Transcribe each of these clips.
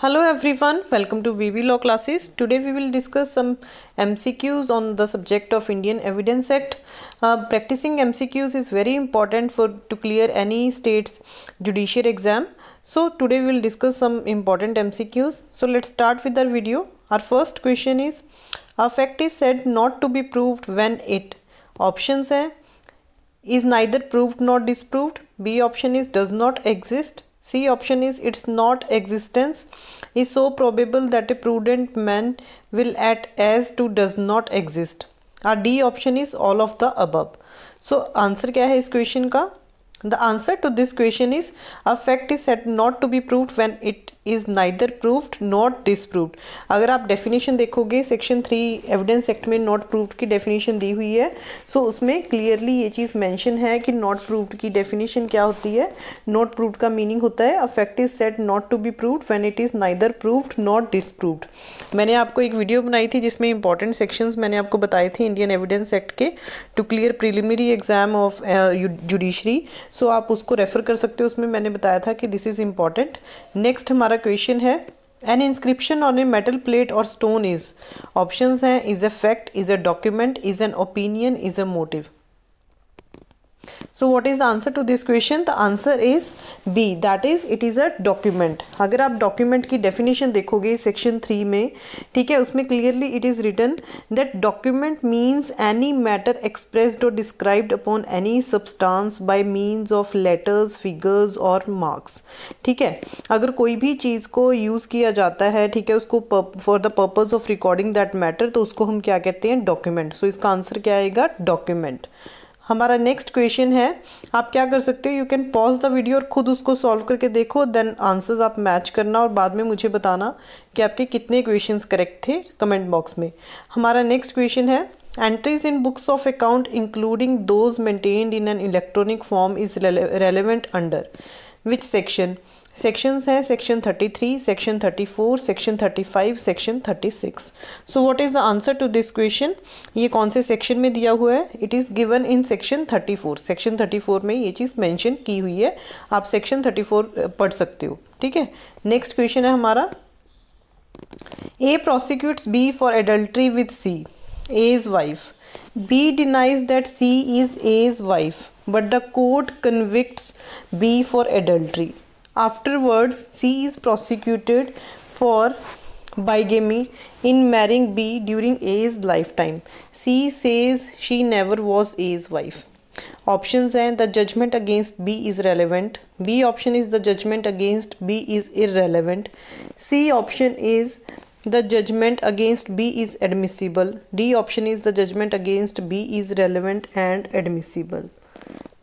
Hello everyone, welcome to BB Law classes. Today we will discuss some MCQs on the subject of Indian Evidence Act. Practicing MCQs is very important to clear any state's judiciary exam. So today we will discuss some important MCQs. So let's start with our video. Our first question is, a fact is said not to be proved when it, options है, is neither proved nor disproved. B option is does not exist. C option is its not existence is so probable that a prudent man will act as to does not exist. Our D option is all of the above. So answer क्या है इस question का? The answer to this question is a fact is said not to be proved when it is neither proved nor disproved. अगर आप definition देखोगे section 3 evidence act में not proved की definition दी हुई है, सो उसमें क्लियरली ये चीज़ मेंशन है कि नॉट प्रूव्ड की डेफिनेशन क्या होती है. नॉट प्रूव्ड का मीनिंग होता है a fact is said not to be proved when it is neither proved not disproved. मैंने आपको एक वीडियो बनाई थी जिसमें इंपॉर्टेंट सेक्शंस मैंने आपको बताए थे इंडियन एविडेंस एक्ट के to clear preliminary exam of judiciary. So आप उसको रेफर कर सकते हो, उसमें मैंने बताया था कि दिस इज़ इम्पॉर्टेंट. नेक्स्ट हमारा क्वेश्चन है, N inscription on a metal plate और स्टोन इज, ऑप्शंस हैं is a fact, is a document, is an opinion, is a motive. So what is the answer to this question? The answer is B, that is it is a document. अगर आप document की definition देखोगे section 3 में, ठीक है, उसमें clearly it is written that document means any matter expressed or described upon any substance by means of letters, figures or marks. ठीक है, अगर कोई भी चीज़ को यूज़ किया जाता है, ठीक है, उसको for the purpose of recording that matter, तो उसको हम क्या कहते हैं? document. So इसका आंसर क्या आएगा? document. हमारा नेक्स्ट क्वेश्चन है, आप क्या कर सकते हो, you can pause the video और खुद उसको सॉल्व करके देखो, देन आंसर्स आप मैच करना और बाद में मुझे बताना कि आपके कितने क्वेश्चंस करेक्ट थे कमेंट बॉक्स में. हमारा नेक्स्ट क्वेश्चन है, entries in books of account including those maintained in an electronic form is relevant under which section. Sections हैं section 33, section 34, section 35, section 36. So what is the answer to this question? ये कौन से section में दिया हुआ है? It is given in section 34. Section 34 में ये चीज़ मेंशन की हुई है, आप सेक्शन 34 पढ़ सकते हो. ठीक है, नेक्स्ट क्वेश्चन है हमारा, A prosecutes B for adultery with C, A is wife. B denies that C is A is wife but the court convicts B for adultery. Afterwards, C is prosecuted for bigamy in marrying B during A's lifetime. C says she never was A's wife. Options हैं, the judgment against B is relevant. B option is the judgment against B is irrelevant. C option is the judgment against B is admissible. D option is the judgment against B is relevant and admissible.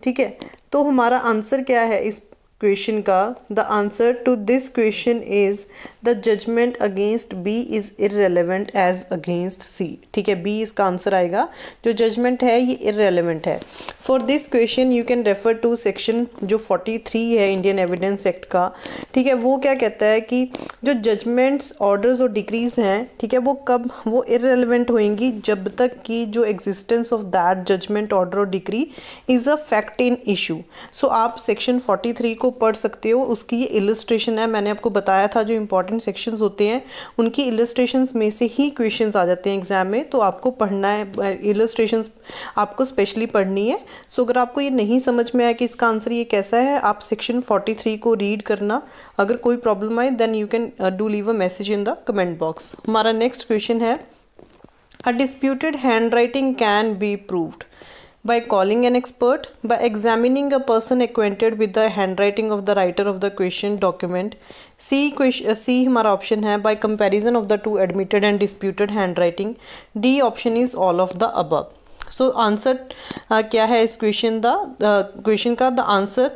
ठीक है, तो हमारा answer क्या है इस question का? The answer to this question is the judgement against B is irrelevant as against C. ठीक है, बी इसका आंसर आएगा. जो जजमेंट है ये इररेलेवेंट है. For this question you can refer to section जो 43 है इंडियन एविडेंस एक्ट का. ठीक है, वो क्या कहता है कि जो जजमेंट्स, ऑर्डर्स और डिक्रीज हैं, ठीक है, वो कब वो इररेलेवेंट होंगी? जब तक कि जो existence of that judgement, order और decree is a fact in issue. So आप सेक्शन 43 को पढ़ सकते हो, उसकी ये इलस्ट्रेशन है. मैंने आपको बताया था जो इंपॉर्टेंट सेक्शंस होते हैं उनकी इलस्ट्रेशंस में से ही क्वेश्चंस आ जाते हैं एग्जाम में, तो आपको पढ़ना है, इलस्ट्रेशंस आपको स्पेशली पढ़नी है. सो अगर आपको ये नहीं समझ में आया कि इसका आंसर ये कैसा है, आप सेक्शन 43 को रीड करना. अगर कोई प्रॉब्लम आए then you can do leave a message in the comment box. हमारा नेक्स्ट क्वेश्चन है, a disputed hand writing can be proved by calling an expert, by examining a person acquainted with the handwriting of the writer of the question document. C हमारा option है, by comparison of the two admitted and disputed handwriting. D option is all of the above. So answer क्या है इस question का? The answer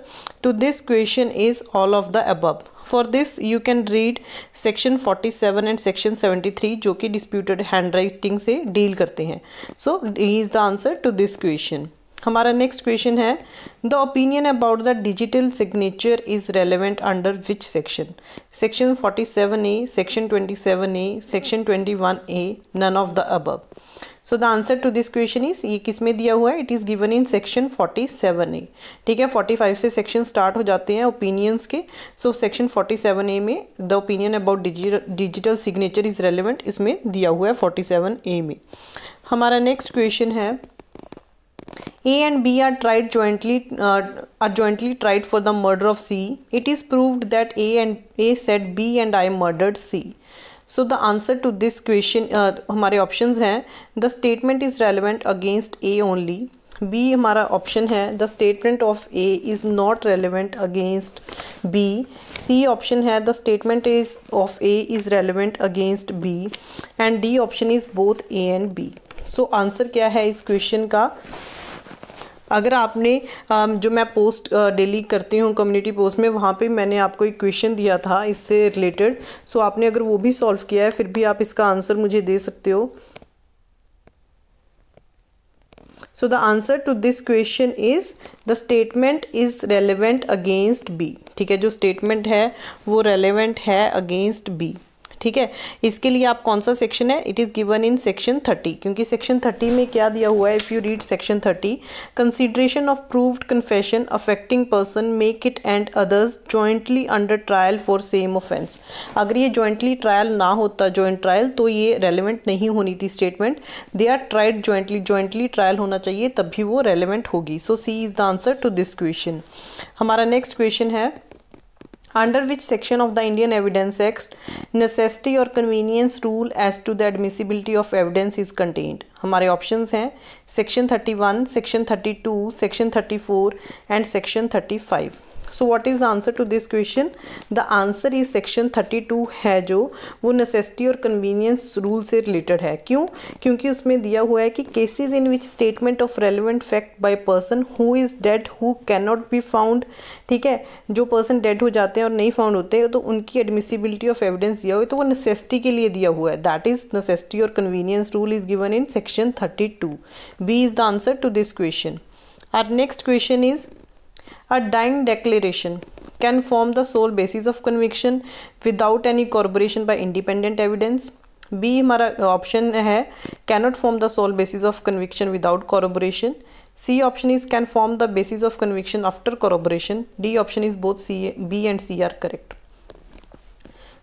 to this question is all of the above. For this you can read section 47 and section 73 जो कि disputed hand writing से deal करते हैं. So D is the answer to this question. हमारा next question है, the opinion about the digital signature is relevant under which section. Section 47A, section 27A, section 21A, none of the above. So the answer to this question is, ये किस में दिया हुआ है, it is given in section 47A। ठीक है, 45 से section start हो जाते हैं ओपिनियंस के। सो सेक्शन 47A में the opinion about digital signature is relevant, इसमें दिया हुआ है 47A में। हमारा नेक्स्ट क्वेश्चन है, A and B are jointly tried for the murder of C. It is proved that A said B and I murdered C. So the answer to this question, हमारे options हैं, the statement is relevant against A only. B हमारा option है, the statement of A is not relevant against B. C option है, the statement of A is relevant against B. And D option is both A and B. So answer क्या है इस question का? अगर आपने जो मैं पोस्ट डेली करती हूँ कम्युनिटी पोस्ट में, वहाँ पे मैंने आपको एक क्वेश्चन दिया था इससे रिलेटेड। सो आपने अगर वो भी सॉल्व किया है, फिर भी आप इसका आंसर मुझे दे सकते हो। So the answer to this question is, the statement is relevant against B. ठीक है, जो स्टेटमेंट है वो रेलेवेंट है अगेंस्ट बी। ठीक है, इसके लिए आप कौन सा सेक्शन है, it is given in section 30, क्योंकि सेक्शन 30 में क्या दिया हुआ है, if you read section 30, consideration of proved confession affecting person make it and others jointly under trial for same offence. अगर ये जॉइंटली ट्रायल ना होता, जॉइंट ट्रायल, तो ये रेलिवेंट नहीं होनी थी statement. They are tried jointly trial होना चाहिए, तभी वो रेलिवेंट होगी। So C is the answer to this question. हमारा नेक्स्ट क्वेश्चन है, Under which section of the Indian Evidence Act necessity or convenience rule as to the admissibility of evidence is contained? हमारे options हैं section 31, section 32, section 34 and section 35। So what is the answer to this question? The answer is section 32 है, जो वो necessity और convenience rule से related है। क्यों? क्योंकि उसमें दिया हुआ है कि cases in which statement of relevant fact by person who is dead who can not be found. ठीक है, जो पर्सन डेड हो जाते हैं और नहीं फाउंड होते, तो उनकी एडमिसिबिलिटी ऑफ एविडेंस दिया हुआ है, तो वो नेसेसिटी के लिए दिया हुआ है। दैट इज नेसेसिटी और convenience rule is given in section 32। B is the answer to this question. Our next question is, a dying declaration can form the sole basis of conviction without any corroboration by independent evidence. B हमारा option है, cannot form the sole basis of conviction without corroboration. C option is can form the basis of conviction after corroboration. D option is both C, B and C are correct.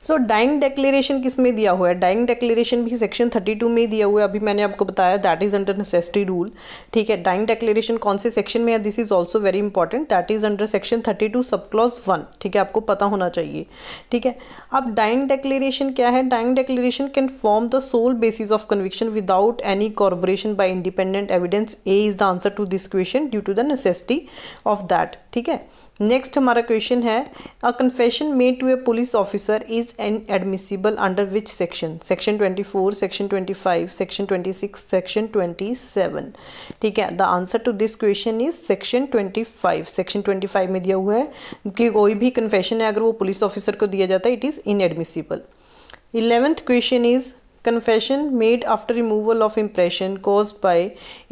So dying declaration किस में दिया हुआ है? Dying declaration भी section 32 में दिया हुआ है, अभी मैंने आपको बताया, that is under necessity rule. ठीक है, डाइंग डेक्लेरेशन कौन से सेक्शन में है, this is also very important, that is under section 32 sub clause 1। ठीक है, आपको पता होना चाहिए। ठीक है, अब डाइंग डेक्लेरेशन क्या है? Dying declaration can form the sole basis of conviction without any corporation by independent evidence. A is the answer to this question due to the necessity of that. ठीक है, नेक्स्ट हमारा question है, a confession made to a police officer is admissible under which section? Section 24, section 25, section 26, section 27। ठीक है, the answer to this question is section 25। Section 25 में दिया हुआ है कि कोई भी कन्फेशन है अगर वो पुलिस ऑफिसर को दिया जाता है, it is inadmissible. 11th question is, confession made after removal of impression caused by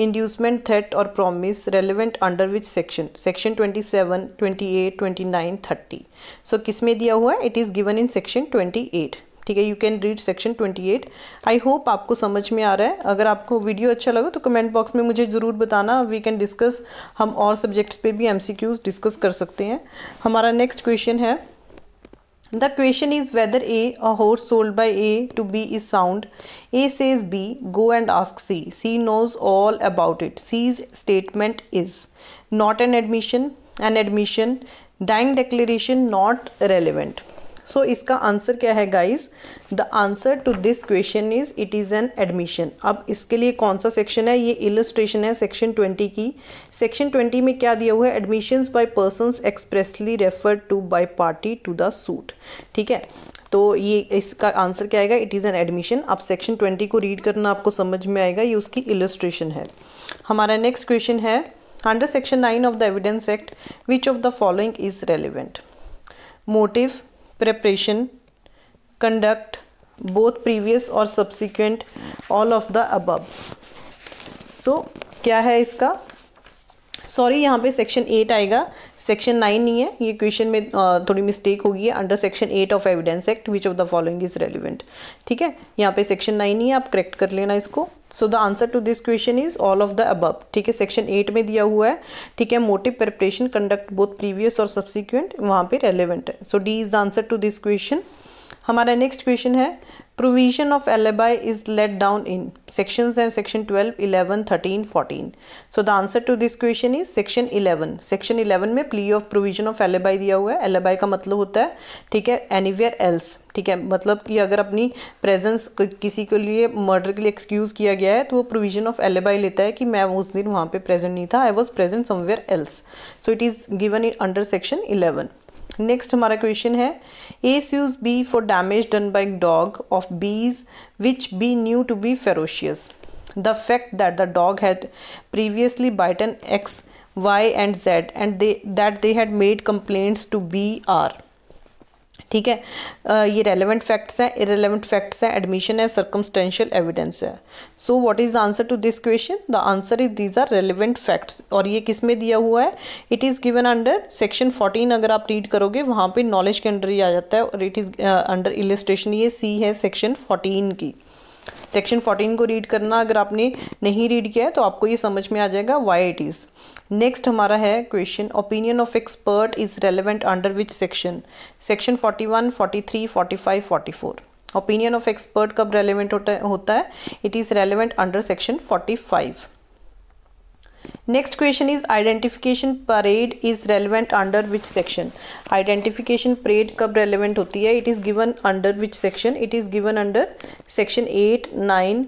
inducement, threat or promise relevant under which section? section 27, 28, 29, 30। so किस में दिया हुआ है? it is given in section 28। ठीक है, you can read section 28। I hope आपको समझ में आ रहा है। अगर आपको वीडियो अच्छा लगा तो कमेंट बॉक्स में मुझे ज़रूर बताना, वी कैन डिस्कस, हम और सब्जेक्ट्स पे भी MCQs डिस्कस कर सकते हैं। हमारा नेक्स्ट क्वेश्चन है, the question is whether a horse sold by A to B is sound. A says B, go and ask C. C knows all about it. C's statement is not an admission, dying declaration, not relevant. So इसका answer क्या है guys? The answer to this question is it is an admission. अब इसके लिए कौन सा section है? ये इलस्ट्रेशन है सेक्शन 20 की। सेक्शन 20 में क्या दिया हुआ है? Admissions by persons expressly referred to by party to the suit. ठीक है, तो ये इसका आंसर क्या आएगा? It is an admission. अब सेक्शन 20 को रीड करना आपको समझ में आएगा, ये उसकी इलस्ट्रेशन है। हमारा नेक्स्ट क्वेश्चन है, under section 9 of the evidence act which of the following is relevant? Motive, preparation, conduct, both previous और subsequent, all of the above। so क्या है इसका? सॉरी, यहाँ पे सेक्शन 8 आएगा, सेक्शन 9 नहीं है, ये क्वेश्चन में थोड़ी मिस्टेक होगी है। Under section 8 of evidence act which of the following is relevant. ठीक है, यहाँ पे सेक्शन 9 नहीं है, आप करेक्ट कर लेना इसको। So the answer to this question is all of the above. ठीक है, सेक्शन 8 में दिया हुआ है। ठीक है, motive preparation conduct both previous और सब्सिक्वेंट, वहाँ पे रेलिवेंट है। So D is the answer to this question. हमारा नेक्स्ट क्वेश्चन है provision of alibi is laid down in sections हैं section 12, 11, 13, 14। So the answer to this question is section 11। Section 11 में plea of provision of alibi दिया हुआ है। Alibi का मतलब होता है, ठीक है, एनीवेयर एल्स। ठीक है, मतलब कि अगर अपनी प्रेजेंस किसी के लिए मर्डर के लिए एक्सक्यूज़ किया गया है तो वो प्रोविजन ऑफ एलिबाई लेता है कि मैं उस दिन वहाँ पे प्रेजेंट नहीं था, I was present somewhere else. So it is given in under section 11। Next हमारा क्वेश्चन है ए sues B for damage done by dog of bees which B knew to be ferocious. The fact that the dog had previously bitten X, Y and Z and that they had made complaints to B are. ठीक है, ये relevant facts हैं, irrelevant facts हैं, admission है, circumstantial evidence है। So what is the answer to this question? The answer is these are relevant facts. और ये किस में दिया हुआ है? It is given under section 14। अगर आप रीड करोगे वहाँ पे नॉलेज के अंडर ही आ जाता है, और इट इज़ अंडर इलिस्ट्रेशन। ये सी है सेक्शन 14 की। सेक्शन 14 को रीड करना, अगर आपने नहीं रीड किया है तो आपको ये समझ में आ जाएगा वाई इट इज़। नेक्स्ट हमारा है question opinion of expert is relevant under which section? Section 41, 43, 45, 44। Opinion of expert कब रेलेवेंट होता है? It is relevant under section 45। Next question is identification parade is relevant under which section? Identification parade कब relevant होती है? It is given under which section? It is given under section 8, 9,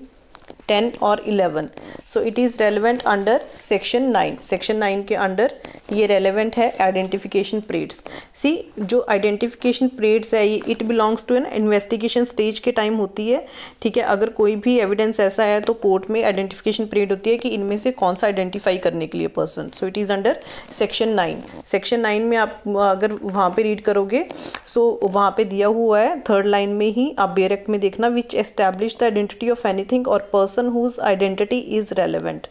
10 और 11। So it is relevant under section 9। Section 9 के under ये relevant है identification parades. सी, जो identification parades है ये it belongs to an investigation stage के टाइम होती है। ठीक है, अगर कोई भी एविडेंस ऐसा है तो कोर्ट में आइडेंटिफिकेशन परेड होती है कि इनमें से कौन सा आइडेंटिफाई करने के लिए person. So it is under section 9। Section 9 में आप अगर वहाँ पे रीड करोगे सो वहाँ पे दिया हुआ है थर्ड लाइन में ही, आप डायरेक्ट में देखना, which establish the identity of anything or person whose identity is relevant.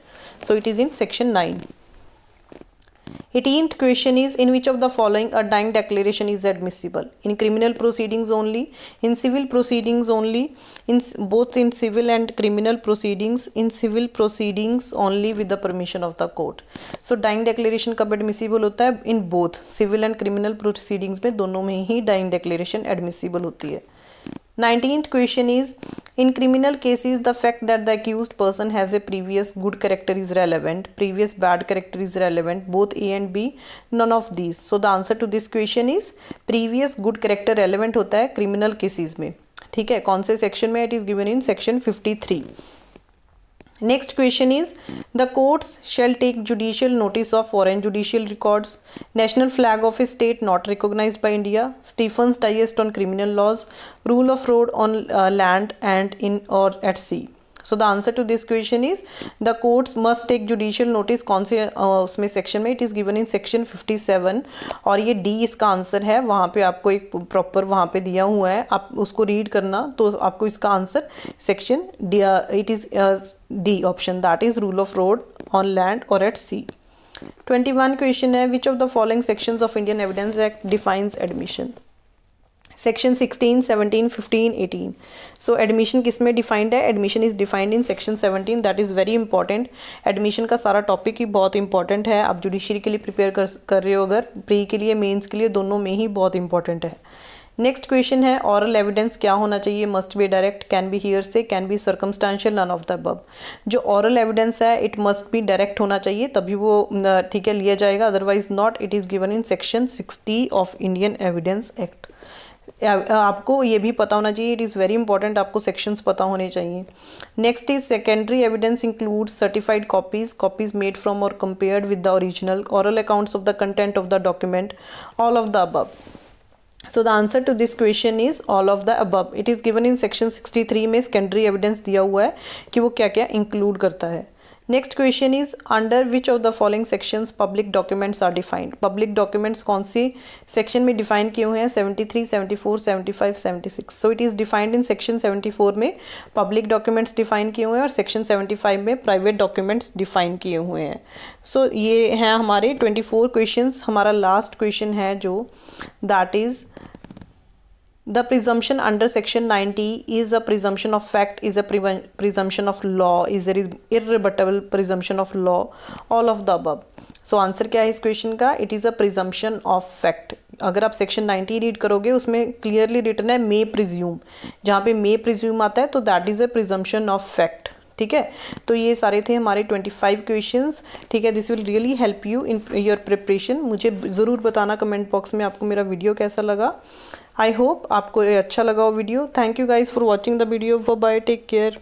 So it is in section 9. 18th question is in which of the following a dying declaration is admissible? In criminal proceedings only, in civil proceedings only, in both in civil and criminal proceedings, in civil proceedings only with the permission of the court. So dying declaration कब admissible होता है? In both civil and criminal proceedings में दोनों में ही dying declaration admissible होती है। 19th question is in criminal cases the fact that the accused person has a previous good character is relevant, previous bad character is relevant, both A and B, none of these. So the answer to this question is previous good character relevant होता है criminal cases में। ठीक है, कौन से section में? it is given in section 53। Next question is the courts shall take judicial notice of foreign judicial records, national flag of a state not recognized by India, Stephen's Digest on criminal laws, rule of road on land and in or at sea. So the answer to this question is the courts must take judicial notice। कौन से उसमें section में? It is given in section 57। और ये D इसका answer है, वहाँ पे आपको एक प्रॉपर वहाँ पे दिया हुआ है, आप उसको रीड करना तो आपको इसका answer section D, it is D option, that is rule of road on land और एट सी। 21 क्वेश्चन है विच of the following sections of Indian evidence act defines admission? Section 16, 17, 15, 18। So admission किस में डिफाइंड है? Admission is defined in section 17। That is very important. Admission का सारा topic ही बहुत important है। आप जुडिशरी के लिए प्रिपेयर कर रहे हो, अगर प्री के लिए, मेंस के लिए, दोनों में ही बहुत इंपॉर्टेंट है। नेक्स्ट क्वेश्चन है ऑरल एविडेंस क्या होना चाहिए? Must be direct, can be hearsay, can be circumstantial, none of the above. जो ऑरल एविडेंस है इट मस्ट बी डायरेक्ट होना चाहिए, तभी वो ठीक है लिया जाएगा, otherwise not. It is given in section 60 of Indian evidence act. आपको ये भी पता होना चाहिए, इट इज़ वेरी इंपॉर्टेंट, आपको सेक्शंस पता होने चाहिए। Next is secondary evidence include certified copies made from और compared with the original, oral accounts of the content of the document, all of the above. So the answer to this question is all of the above. It is given in section 63 में secondary evidence दिया हुआ है कि वो क्या क्या include करता है। Next question is under which of the following sections public documents are defined. Public documents कौन सी सेक्शन में डिफाइन किए हुए हैं? 73, 74, 75, 76। So it is defined in section 74 में पब्लिक डॉक्यूमेंट्स डिफाइन किए हुए हैं और सेक्शन 75 में प्राइवेट डॉक्यूमेंट्स डिफाइन किए हुए हैं। सो ये हैं हमारे 24 क्वेश्चंस। हमारा लास्ट क्वेश्चन है जो that is the presumption under section 90 is a presumption of fact, is a presumption of law, is there is irrebuttable presumption of law, all of the above। So answer क्या है इस question का? It is a presumption of fact. अगर आप section 90 read करोगे उसमें clearly written है मे presume, जहाँ पे मे प्रिज्यूम आता है तो that is a presumption of fact. ठीक है, तो ये सारे थे हमारे 25 क्वेश्चंस। ठीक है, this will really help you in your preparation. मुझे ज़रूर बताना कमेंट बॉक्स में आपको मेरा वीडियो कैसा लगा। आई होप आपको अच्छा लगा वो video. Thank you guys for watching the video. Bye, take care.